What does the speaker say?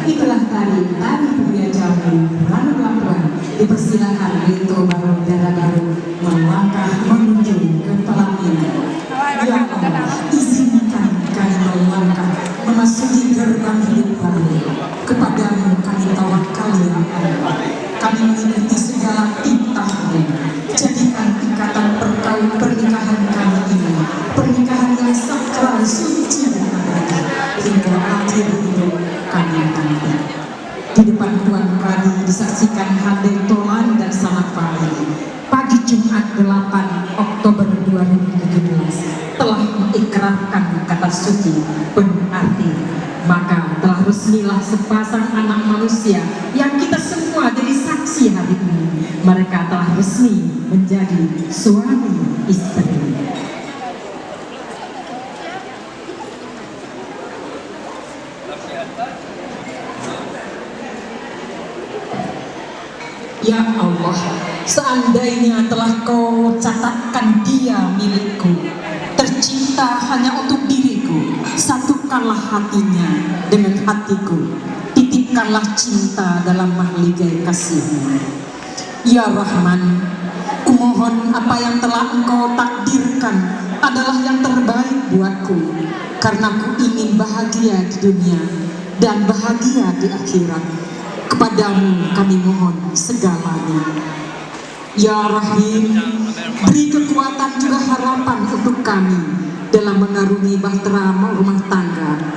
Itulah tari Pembia Jambi Ranu Lampung. Dipersilakan Rito Baru Dara Baru melangkah menuju ke pelaminan. Ya Allah, izinkan kami melangkah memasuki gerbang hidup baru. Kepadamu kami tawakal ya Allah. Kami mengikuti segala titahmu. Jadikan ikatan pernikahan kami ini pernikahan yang sakral, suci dan abadi hingga akhir hidup kami nanti. Di depan Tuhan kami disaksikan Hande Tolan dan sanak famili pagi Jumat 8 Oktober 2017 telah mengikrarkan kata suci penuh arti. Maka telah resmilah sepasang anak manusia yang kita semua jadi saksi hari ini. Mereka telah resmi menjadi suami istri. Ya Allah, seandainya telah Kau catatkan dia milikku, tercipta hanya untuk diriku, satukanlah hatinya dengan hatiku, titipkanlah cinta dalam mahligai kasih-Mu. Ya Rahman, kumohon apa yang telah Engkau takdirkan adalah yang terbaik buatku, karena ku ingin bahagia di dunia dan bahagia di akhirat. Kepadamu kami mohon segalanya. Ya Rahim, beri kekuatan juga harapan untuk kami dalam mengarungi bahtera rumah tangga